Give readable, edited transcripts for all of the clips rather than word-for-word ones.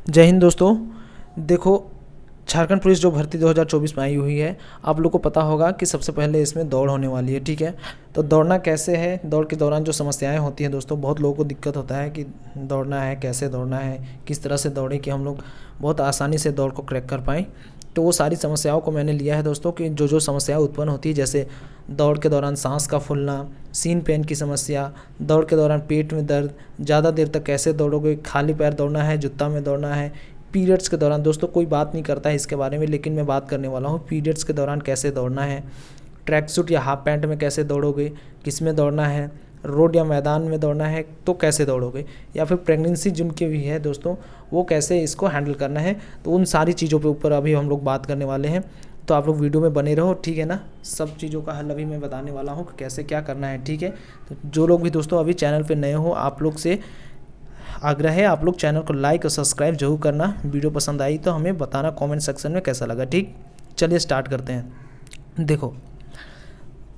जय हिंद दोस्तों। देखो, झारखंड पुलिस जो भर्ती 2024 में आई हुई है, आप लोग को पता होगा कि सबसे पहले इसमें दौड़ होने वाली है। ठीक है, तो दौड़ना कैसे है, दौड़ के दौरान जो समस्याएं होती हैं दोस्तों, बहुत लोगों को दिक्कत होता है कि दौड़ना है, कैसे दौड़ना है, किस तरह से दौड़ें कि हम लोग बहुत आसानी से दौड़ को क्रैक कर पाएँ। तो वो सारी समस्याओं को मैंने लिया है दोस्तों कि जो समस्याएं उत्पन्न होती है, जैसे दौड़ के दौरान सांस का फूलना, सीन पेन की समस्या, दौड़ के दौरान पेट में दर्द, ज़्यादा देर तक कैसे दौड़ोगे, खाली पैर दौड़ना है, जूता में दौड़ना है, पीरियड्स के दौरान। दोस्तों कोई बात नहीं करता है इसके बारे में, लेकिन मैं बात करने वाला हूँ पीरियड्स के दौरान कैसे दौड़ना है, ट्रैक सूट या हाफ पैंट में कैसे दौड़ोगे, किस में दौड़ना है, रोड या मैदान में दौड़ना है तो कैसे दौड़ोगे, या फिर प्रेगनेंसी जिनकी भी है दोस्तों वो कैसे इसको हैंडल करना है। तो उन सारी चीज़ों पे ऊपर अभी हम लोग बात करने वाले हैं, तो आप लोग वीडियो में बने रहो। ठीक है ना, सब चीज़ों का हल अभी मैं बताने वाला हूँ कि कैसे क्या करना है। ठीक है, तो जो लोग भी दोस्तों अभी चैनल पे नए हो, आप लोग से आग्रह है, आप लोग चैनल को लाइक और सब्सक्राइब जरूर करना। वीडियो पसंद आई तो हमें बताना कमेंट सेक्शन में कैसा लगा। ठीक, चलिए स्टार्ट करते हैं। देखो,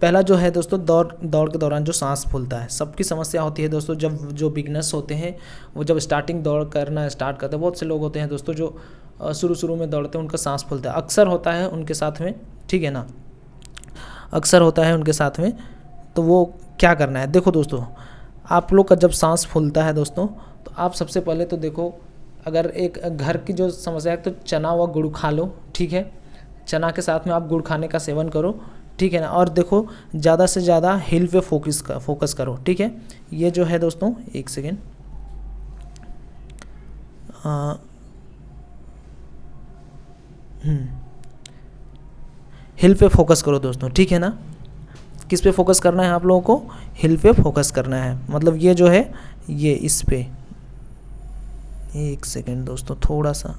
पहला जो है दोस्तों, दौड़ के दौरान जो सांस फूलता है, सबकी समस्या होती है दोस्तों। जब जो बिगनर्स होते हैं वो जब स्टार्टिंग दौड़ करना स्टार्ट करते हैं, बहुत से लोग होते हैं दोस्तों जो शुरू में दौड़ते हैं, उनका सांस फूलता है, अक्सर होता है उनके साथ में। ठीक है ना, अक्सर होता है उनके साथ में। तो वो क्या करना है, देखो दोस्तों, आप लोग का जब सांस फूलता है दोस्तों, तो आप सबसे पहले तो देखो, अगर एक घर की जो समस्या है तो चना व गुड़ खा लो। ठीक है, चना के साथ में आप गुड़ खाने का सेवन करो। ठीक है ना, और देखो ज़्यादा से ज़्यादा हिल पे फोकस करो। ठीक है, ये जो है दोस्तों, एक सेकेंड, हिल पे फोकस करो दोस्तों। ठीक है ना, किस पे फोकस करना है आप लोगों को, हिल पे फोकस करना है। मतलब ये जो है ये इस पे, एक सेकेंड दोस्तों, थोड़ा सा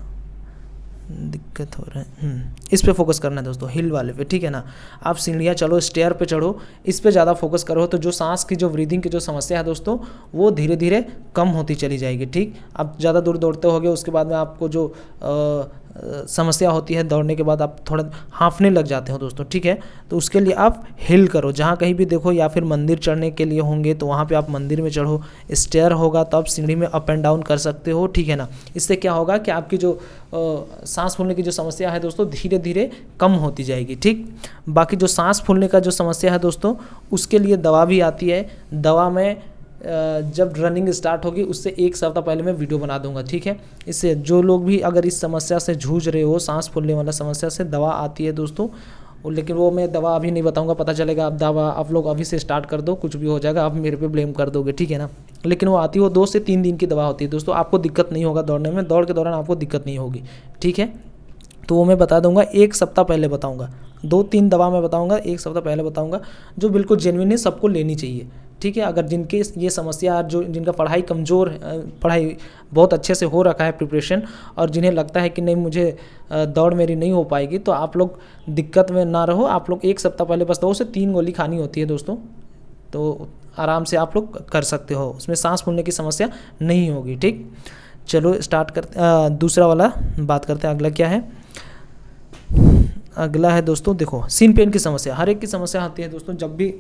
दिक्कत हो रहा है। इस पे फोकस करना है दोस्तों, हिल वाले पे। ठीक है ना, आप सीढ़ियाँ चढ़ो, स्टेयर पे चढ़ो, इस पे ज़्यादा फोकस करो तो जो सांस की जो ब्रीदिंग की जो समस्या है दोस्तों, वो धीरे धीरे कम होती चली जाएगी। ठीक, आप ज़्यादा दूर दौड़ते होगे, उसके बाद में आपको जो समस्या होती है, दौड़ने के बाद आप थोड़ा हाँफने लग जाते हो दोस्तों। ठीक है, तो उसके लिए आप हिल करो, जहाँ कहीं भी देखो, या फिर मंदिर चढ़ने के लिए होंगे तो वहाँ पे आप मंदिर में चढ़ो, स्टेयर होगा तो आप सीढ़ी में अप एंड डाउन कर सकते हो। ठीक है ना, इससे क्या होगा कि आपकी जो सांस फूलने की जो समस्या है दोस्तों, धीरे धीरे कम होती जाएगी। ठीक, बाकी जो सांस फूलने का जो समस्या है दोस्तों, उसके लिए दवा भी आती है। दवा में जब रनिंग स्टार्ट होगी उससे एक सप्ताह पहले मैं वीडियो बना दूंगा। ठीक है, इससे जो लोग भी अगर इस समस्या से जूझ रहे हो, सांस फूलने वाला समस्या से, दवा आती है दोस्तों। लेकिन वो मैं दवा अभी नहीं बताऊंगा, पता चलेगा आप दवा आप लोग अभी से स्टार्ट कर दो, कुछ भी हो जाएगा, आप मेरे पे ब्लेम कर दोगे। ठीक है ना, लेकिन वो आती है, वो 2 से 3 दिन की दवा होती है दोस्तों। आपको दिक्कत नहीं होगा दौड़ने में, दौड़ के दौरान आपको दिक्कत नहीं होगी। ठीक है, तो वो मैं बता दूंगा, एक सप्ताह पहले बताऊंगा। 2-3 दवा मैं बताऊंगा, एक सप्ताह पहले बताऊंगा, जो बिल्कुल जेन्युइन है, सबको लेनी चाहिए। ठीक है, अगर जिनके ये समस्या, जो जिनका पढ़ाई कमज़ोर, पढ़ाई बहुत अच्छे से हो रखा है प्रिपरेशन, और जिन्हें लगता है कि नहीं मुझे दौड़ मेरी नहीं हो पाएगी, तो आप लोग दिक्कत में ना रहो। आप लोग एक सप्ताह पहले बस 2 से 3 गोली खानी होती है दोस्तों, तो आराम से आप लोग कर सकते हो, उसमें सांस फूलने की समस्या नहीं होगी। ठीक, चलो स्टार्ट करते, दूसरा वाला बात करते हैं। अगला क्या है, अगला है दोस्तों, देखो सीन पेन की समस्या। हर एक की समस्या आती है दोस्तों, जब भी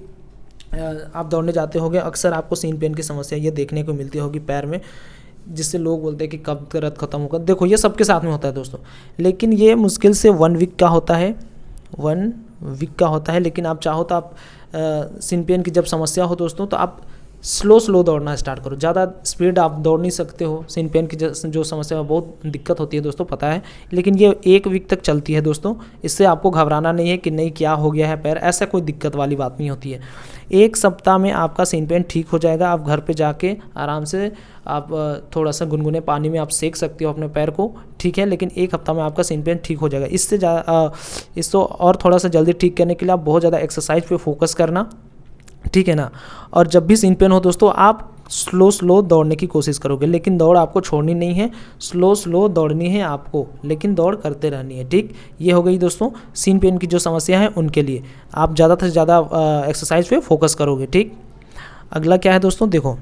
आप दौड़ने जाते होगे अक्सर आपको सीन पेन की समस्या ये देखने को मिलती होगी पैर में, जिससे लोग बोलते हैं कि कब दर्द खत्म होगा। देखो ये सबके साथ में होता है दोस्तों, लेकिन ये मुश्किल से 1 वीक का होता है, 1 वीक का होता है। लेकिन आप चाहो तो आप सीन पेन की जब समस्या हो दोस्तों, तो आप स्लो दौड़ना स्टार्ट करो। ज़्यादा स्पीड आप दौड़ नहीं सकते हो, सीन पेन की जो समस्या है, बहुत दिक्कत होती है दोस्तों, पता है, लेकिन ये 1 वीक तक चलती है दोस्तों। इससे आपको घबराना नहीं है कि नहीं क्या हो गया है पैर, ऐसा कोई दिक्कत वाली बात नहीं होती है। 1 सप्ताह में आपका सीन पेन ठीक हो जाएगा। आप घर पे जाके आराम से आप थोड़ा सा गुनगुने पानी में आप सेक सकते हो अपने पैर को। ठीक है, लेकिन 1 हफ्ता में आपका सीन पेन ठीक हो जाएगा। इसको और थोड़ा सा जल्दी ठीक करने के लिए आप बहुत ज़्यादा एक्सरसाइज पे फोकस करना। ठीक है ना, और जब भी सीन पेन हो दोस्तों, आप स्लो दौड़ने की कोशिश करोगे, लेकिन दौड़ आपको छोड़नी नहीं है, स्लो दौड़नी है आपको, लेकिन दौड़ करते रहनी है। ठीक, ये हो गई दोस्तों सीन पेन की जो समस्या है उनके लिए, आप ज़्यादा से ज़्यादा एक्सरसाइज पे फोकस करोगे। ठीक, अगला क्या है दोस्तों, देखो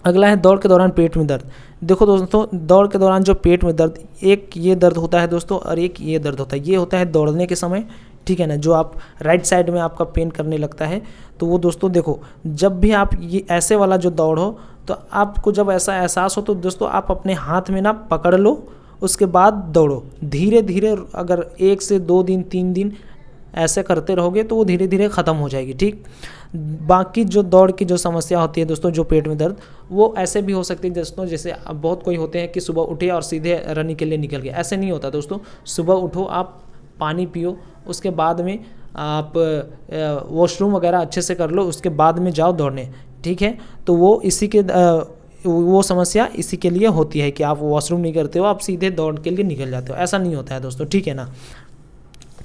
अगला है दौड़ के दौरान पेट में दर्द। देखो दोस्तों, दौड़ के दौरान जो पेट में दर्द, एक ये दर्द होता है दोस्तों और एक ये दर्द होता है। ये होता है दौड़ने के समय, ठीक है ना, जो आप राइट साइड में आपका पेन करने लगता है। तो वो दोस्तों देखो, जब भी आप ये ऐसे वाला जो दौड़ हो तो आपको जब ऐसा एहसास हो तो दोस्तों आप अपने हाथ में ना पकड़ लो, उसके बाद दौड़ो धीरे धीरे। अगर 1 से 2 दिन 3 दिन ऐसे करते रहोगे तो वो धीरे धीरे ख़त्म हो जाएगी, ठीक। बाकी जो दौड़ की जो समस्या होती है दोस्तों, जो पेट में दर्द, वो ऐसे भी हो सकती है दोस्तों, जैसे अब बहुत कोई होते हैं कि सुबह उठे और सीधे रनिंग के लिए निकल गए। ऐसे नहीं होता दोस्तों। सुबह उठो, आप पानी पियो, उसके बाद में आप वॉशरूम वगैरह अच्छे से कर लो, उसके बाद में जाओ दौड़ने, ठीक है। तो वो समस्या इसी के लिए होती है कि आप वॉशरूम नहीं करते हो, आप सीधे दौड़ के लिए निकल जाते हो। ऐसा नहीं होता है दोस्तों, ठीक है ना।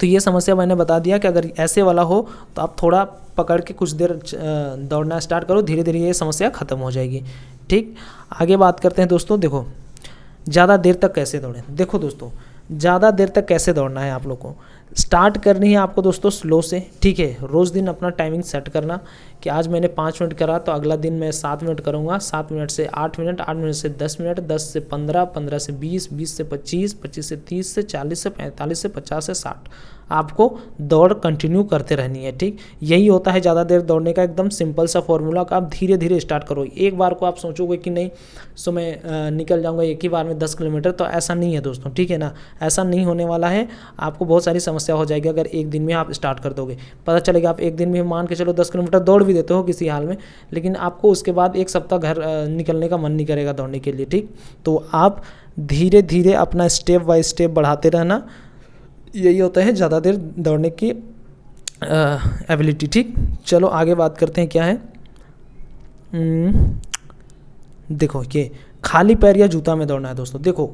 तो ये समस्या मैंने बता दिया कि अगर ऐसे वाला हो तो आप थोड़ा पकड़ के कुछ देर दौड़ना स्टार्ट करो, धीरे धीरे ये समस्या ख़त्म हो जाएगी, ठीक। आगे बात करते हैं दोस्तों। देखो ज़्यादा देर तक कैसे दौड़ें। देखो दोस्तों, ज़्यादा देर तक कैसे दौड़ना है आप लोग को, स्टार्ट करनी है आपको दोस्तों स्लो से, ठीक है। रोज़ दिन अपना टाइमिंग सेट करना कि आज मैंने 5 मिनट करा तो अगला दिन मैं 7 मिनट करूँगा, 7 मिनट से 8 मिनट, 8 मिनट से 10 मिनट, 10 से 15, 15 से 20, 20 से 25, 25 से 30 से 40 से 45 से 50 से 60 आपको दौड़ कंटिन्यू करते रहनी है, ठीक। यही होता है ज़्यादा देर दौड़ने का एकदम सिंपल सा फॉर्मूला का। आप धीरे धीरे स्टार्ट करो। एक बार को आप सोचोगे कि नहीं सो मैं निकल जाऊंगा एक ही बार में 10 किलोमीटर, तो ऐसा नहीं है दोस्तों, ठीक है ना। ऐसा नहीं होने वाला है। आपको बहुत सारी समस्या हो जाएगी अगर एक दिन में आप स्टार्ट कर दोगे। पता चलेगा आप एक दिन में मान के चलो 10 किलोमीटर दौड़ भी देते हो किसी हाल में, लेकिन आपको उसके बाद 1 सप्ताह घर निकलने का मन नहीं करेगा दौड़ने के लिए, ठीक। तो आप धीरे धीरे अपना स्टेप बाय स्टेप बढ़ाते रहना, यही होता है ज़्यादा देर दौड़ने की एबिलिटी, ठीक। चलो आगे बात करते हैं क्या है। देखो ये खाली पैर या जूता में दौड़ना है दोस्तों। देखो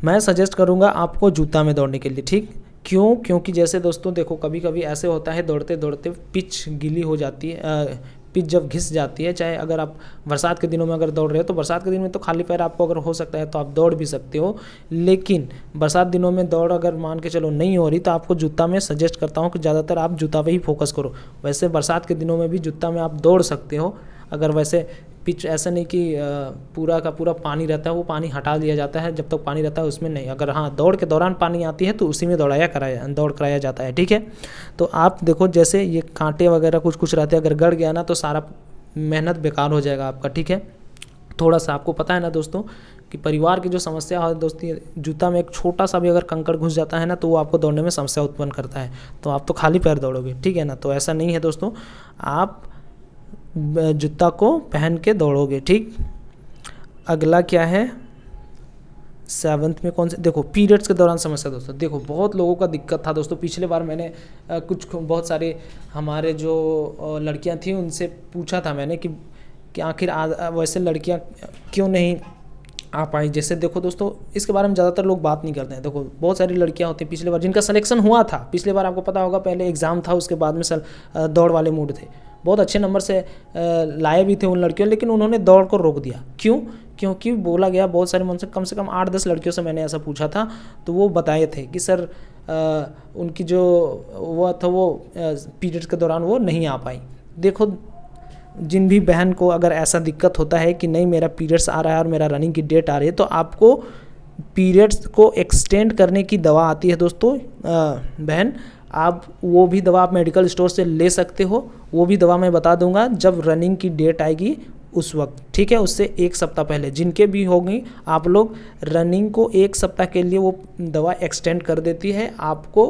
मैं सजेस्ट करूँगा आपको जूता में दौड़ने के लिए, ठीक। क्यों? क्योंकि जैसे दोस्तों देखो कभी कभी ऐसे होता है दौड़ते दौड़ते पिच गीली हो जाती है, पिच जब घिस जाती है, चाहे अगर आप बरसात के दिनों में अगर दौड़ रहे हो तो बरसात के दिन में तो खाली पैर आपको अगर हो सकता है तो आप दौड़ भी सकते हो, लेकिन बरसात दिनों में दौड़ अगर मान के चलो नहीं हो रही तो आपको जूता में सजेस्ट करता हूँ कि ज़्यादातर आप जूता पे ही फोकस करो। वैसे बरसात के दिनों में भी जूता में आप दौड़ सकते हो, अगर वैसे पिच ऐसा नहीं कि पूरा का पूरा पानी रहता है, वो पानी हटा दिया जाता है, जब तक पानी रहता है उसमें नहीं। अगर हाँ दौड़ के दौरान पानी आती है तो उसी में दौड़ कराया जाता है, ठीक है। तो आप देखो जैसे ये कांटे वगैरह कुछ कुछ रहते हैं, अगर गड़ गया ना तो सारा मेहनत बेकार हो जाएगा आपका, ठीक है। थोड़ा सा आपको पता है ना दोस्तों कि परिवार की जो समस्या है दोस्ती, जूता में एक छोटा सा भी अगर कंकड़ घुस जाता है ना तो वो आपको दौड़ने में समस्या उत्पन्न करता है, तो आप तो खाली पैर दौड़ोगे, ठीक है ना। तो ऐसा नहीं है दोस्तों, आप जूता को पहन के दौड़ोगे, ठीक। अगला क्या है 7th में कौन से, देखो पीरियड्स के दौरान समस्या दोस्तों। देखो बहुत लोगों का दिक्कत था दोस्तों। पिछले बार मैंने बहुत सारे हमारे जो लड़कियां थी उनसे पूछा था मैंने कि आखिर वैसे लड़कियां क्यों नहीं आ पाई। जैसे देखो दोस्तों इसके बारे में ज़्यादातर लोग बात नहीं करते हैं। देखो बहुत सारी लड़कियां होती हैं पिछले बार जिनका सिलेक्शन हुआ था, पिछले बार आपको पता होगा पहले एग्ज़ाम था, उसके बाद में दौड़ वाले मूड थे, बहुत अच्छे नंबर से लाए भी थे उन लड़कियों, लेकिन उन्होंने दौड़ को रोक दिया। क्यों? क्योंकि बोला गया बहुत सारे मन से कम 8-10 लड़कियों से मैंने ऐसा पूछा था, तो वो बताए थे कि सर उनकी जो वो था वो पीरियड्स के दौरान वो नहीं आ पाई। देखो जिन भी बहन को अगर ऐसा दिक्कत होता है कि नहीं मेरा पीरियड्स आ रहा है और मेरा रनिंग की डेट आ रही है, तो आपको पीरियड्स को एक्सटेंड करने की दवा आती है दोस्तों बहन, आप वो भी दवा आप मेडिकल स्टोर से ले सकते हो। वो भी दवा मैं बता दूंगा जब रनिंग की डेट आएगी उस वक्त, ठीक है। उससे 1 सप्ताह पहले जिनके भी होंगी आप लोग रनिंग को 1 सप्ताह के लिए वो दवा एक्सटेंड कर देती है, आपको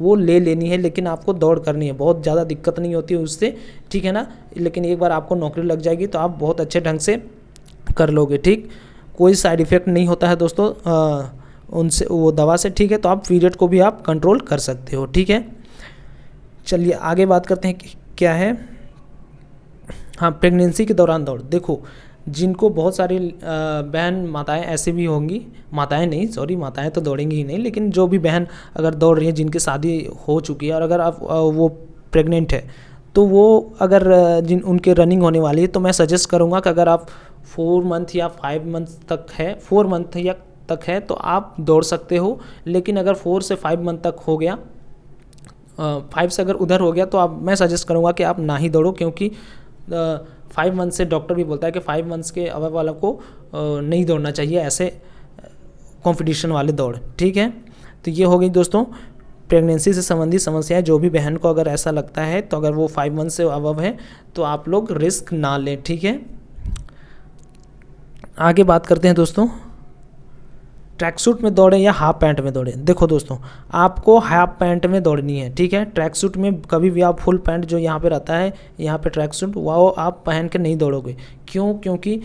वो ले लेनी है, लेकिन आपको दौड़ करनी है, बहुत ज़्यादा दिक्कत नहीं होती है उससे, ठीक है ना। लेकिन एक बार आपको नौकरी लग जाएगी तो आप बहुत अच्छे ढंग से कर लोगे, ठीक। कोई साइड इफ़ेक्ट नहीं होता है दोस्तों उनसे वो दवा से, ठीक है। तो आप पीरियड को भी आप कंट्रोल कर सकते हो, ठीक है। चलिए आगे बात करते हैं क्या है। हाँ प्रेगनेंसी के दौरान दौड़। देखो जिनको बहुत सारी बहन माताएं ऐसे भी होंगी, माताएं तो दौड़ेंगी ही नहीं, लेकिन जो भी बहन अगर दौड़ रही है जिनकी शादी हो चुकी है और अगर आप वो प्रेग्नेंट है तो वो अगर उनके रनिंग होने वाली है तो मैं सजेस्ट करूँगा कि अगर आप 4 मंथ या 5 मंथ तक है, 4 मंथ या तक है तो आप दौड़ सकते हो। लेकिन अगर 4 से 5 मंथ तक हो गया, 5 से अगर उधर हो गया तो मैं सजेस्ट करूँगा कि आप ना ही दौड़ो, क्योंकि 5 मंथ से डॉक्टर भी बोलता है कि 5 मंथ्स के अबव वालों को नहीं दौड़ना चाहिए ऐसे कंपटीशन वाले दौड़, ठीक है। तो ये हो गई दोस्तों प्रेगनेंसी से संबंधित समस्याएं। जो भी बहन को अगर ऐसा लगता है तो अगर वो 5 मंथ से अबव है तो आप लोग रिस्क ना लें, ठीक है। आगे बात करते हैं दोस्तों, ट्रैक सूट में दौड़ें या हाफ पैंट में दौड़ें। देखो दोस्तों, आपको हाफ पैंट में दौड़नी है, ठीक है। ट्रैक सूट में कभी भी आप फुल पैंट जो यहाँ पे रहता है, यहाँ पे ट्रैक सूट, वो आप पहन के नहीं दौड़ोगे। क्यों? क्योंकि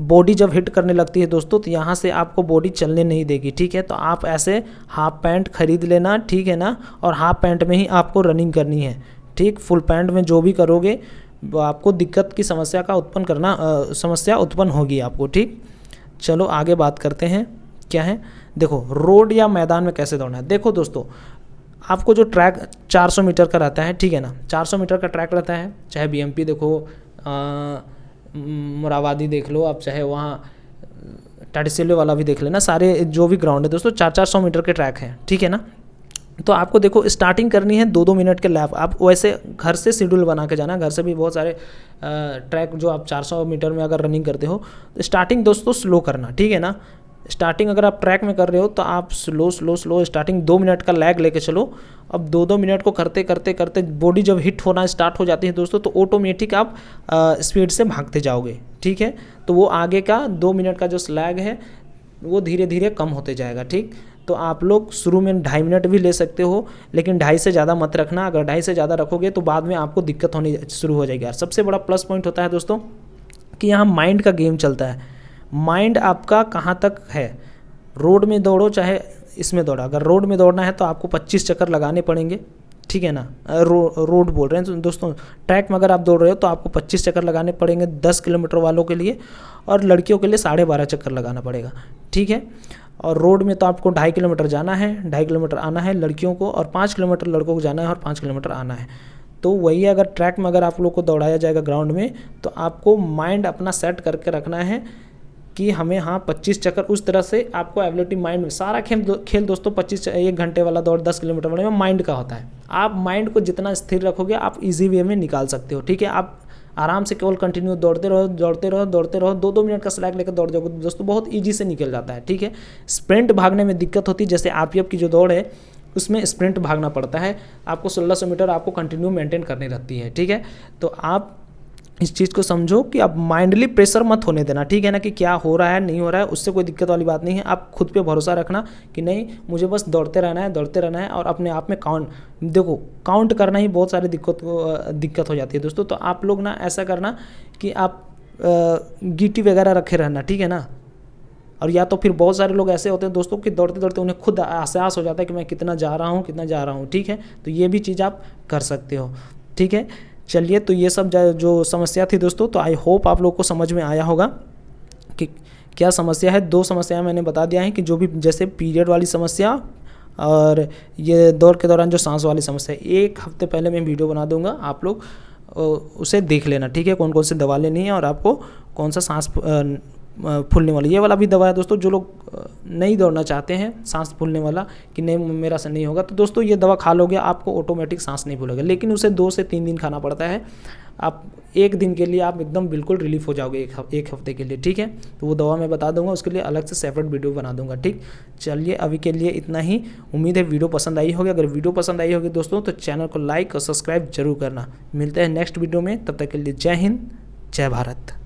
बॉडी जब हिट करने लगती है दोस्तों, तो यहाँ से आपको बॉडी चलने नहीं देगी, ठीक है। तो आप ऐसे हाफ पैंट खरीद लेना, ठीक है ना, और हाफ पैंट में ही आपको रनिंग करनी है, ठीक। फुल पैंट में जो भी करोगे वो आपको दिक्कत की समस्या उत्पन्न होगी आपको, ठीक। चलो आगे बात करते हैं, क्या है, देखो रोड या मैदान में कैसे दौड़ना है। देखो दोस्तों, आपको जो ट्रैक 400 मीटर का रहता है, ठीक है ना, 400 मीटर का ट्रैक रहता है, चाहे बीएमपी देखो, मुराबादी देख लो आप, चाहे वहाँ टाटिसिले वाला भी देख लेना, सारे जो भी ग्राउंड है दोस्तों 400 मीटर के ट्रैक हैं, ठीक है ना। तो आपको देखो स्टार्टिंग करनी है 2-2 मिनट के लैप। आप वैसे घर से शेड्यूल बना के जाना, घर से भी बहुत सारे ट्रैक जो आप 400 मीटर में अगर रनिंग करते हो, तो स्टार्टिंग दोस्तों स्लो करना, ठीक है ना। स्टार्टिंग अगर आप ट्रैक में कर रहे हो तो आप स्लो स्टार्टिंग 2 मिनट का लैग लेके चलो। अब 2-2 मिनट को करते करते बॉडी जब हिट होना स्टार्ट हो जाती है दोस्तों, तो ऑटोमेटिक आप स्पीड से भागते जाओगे, ठीक है। तो वो आगे का 2 मिनट का जो लैग है वो धीरे धीरे कम होते जाएगा, ठीक। तो आप लोग शुरू में 2.5 मिनट भी ले सकते हो, लेकिन 2.5 से ज़्यादा मत रखना। अगर 2.5 से ज़्यादा रखोगे तो बाद में आपको दिक्कत होनी शुरू हो जाएगी। यार सबसे बड़ा प्लस पॉइंट होता है दोस्तों कि यहाँ माइंड का गेम चलता है। माइंड आपका कहाँ तक है, रोड में दौड़ो चाहे इसमें दौड़ा। अगर रोड में दौड़ना है तो आपको 25 चक्कर लगाने पड़ेंगे, ठीक है ना। रोड बोल रहे हैं तो दोस्तों, ट्रैक में अगर आप दौड़ रहे हो तो आपको 25 चक्कर लगाने पड़ेंगे 10 किलोमीटर वालों के लिए, और लड़कियों के लिए 12.5 चक्कर लगाना पड़ेगा, ठीक है। और रोड में तो आपको 2.5 किलोमीटर जाना है, 2.5 किलोमीटर आना है लड़कियों को, और 5 किलोमीटर लड़कों को जाना है, और 5 किलोमीटर आना है। तो वही अगर ट्रैक में अगर आप लोग को दौड़ाया जाएगा ग्राउंड में, तो आपको माइंड अपना सेट करके रखना है कि हमें 25 चक्कर, उस तरह से आपको एबिलिटी माइंड में सारा खेल दोस्तों 1 घंटे वाला दौड़ 10 किलोमीटर वाले में माइंड का होता है। आप माइंड को जितना स्थिर रखोगे आप इजी वे में निकाल सकते हो, ठीक है। आप आराम से केवल कंटिन्यू दौड़ते रहो 2-2 मिनट का स्लैग लेकर दौड़ जाओगे दोस्तों, बहुत ईजी से निकल जाता है, ठीक है। स्प्रिंट भागने में दिक्कत होती है, जैसे आरपीएफ की जो दौड़ है उसमें स्प्रिंट भागना पड़ता है, आपको 1600 मीटर आपको कंटिन्यू मेंटेन करनी रहती है, ठीक है। तो आप इस चीज़ को समझो कि आप माइंडली प्रेशर मत होने देना, ठीक है ना, कि क्या हो रहा है नहीं हो रहा है, उससे कोई दिक्कत वाली बात नहीं है। आप खुद पे भरोसा रखना कि नहीं, मुझे बस दौड़ते रहना है, और अपने आप में काउंट करना ही बहुत सारी दिक्कत हो जाती है दोस्तों। तो आप लोग ना ऐसा करना कि आप गीटी वगैरह रखे रहना, ठीक है ना। और या तो फिर बहुत सारे लोग ऐसे होते हैं दोस्तों कि दौड़ते दौड़ते उन्हें खुद एहसास हो जाता है कि मैं कितना जा रहा हूँ, ठीक है। तो ये भी चीज़ आप कर सकते हो, ठीक है। चलिए, तो ये सब जो समस्या थी दोस्तों, तो आई होप आप लोग को समझ में आया होगा कि क्या समस्या है। 2 समस्याएं मैंने बता दिया है कि जो भी, जैसे पीरियड वाली समस्या और ये दौड़ के दौरान जो सांस वाली समस्या, 1 हफ्ते पहले मैं वीडियो बना दूंगा, आप लोग उसे देख लेना, ठीक है। कौन कौन सी दवा लेनी है और आपको कौन सा सांस फूलने वाली, ये वाला भी दवा है दोस्तों। जो लोग नहीं दौड़ना चाहते हैं सांस फूलने वाला कि नहीं मेरा से नहीं होगा, तो दोस्तों ये दवा खा लोगे आपको ऑटोमेटिक सांस नहीं फूलेगा, लेकिन उसे 2 से 3 दिन खाना पड़ता है। आप 1 दिन के लिए आप एकदम बिल्कुल रिलीफ हो जाओगे 1 हफ्ते के लिए, ठीक है। तो वो दवा मैं बता दूंगा, उसके लिए अलग से सेपरेट वीडियो बना दूंगा, ठीक। चलिए, अभी के लिए इतना ही। उम्मीद है वीडियो पसंद आई होगी। अगर वीडियो पसंद आई होगी दोस्तों तो चैनल को लाइक और सब्सक्राइब जरूर करना। मिलते हैं नेक्स्ट वीडियो में, तब तक के लिए जय हिंद, जय भारत।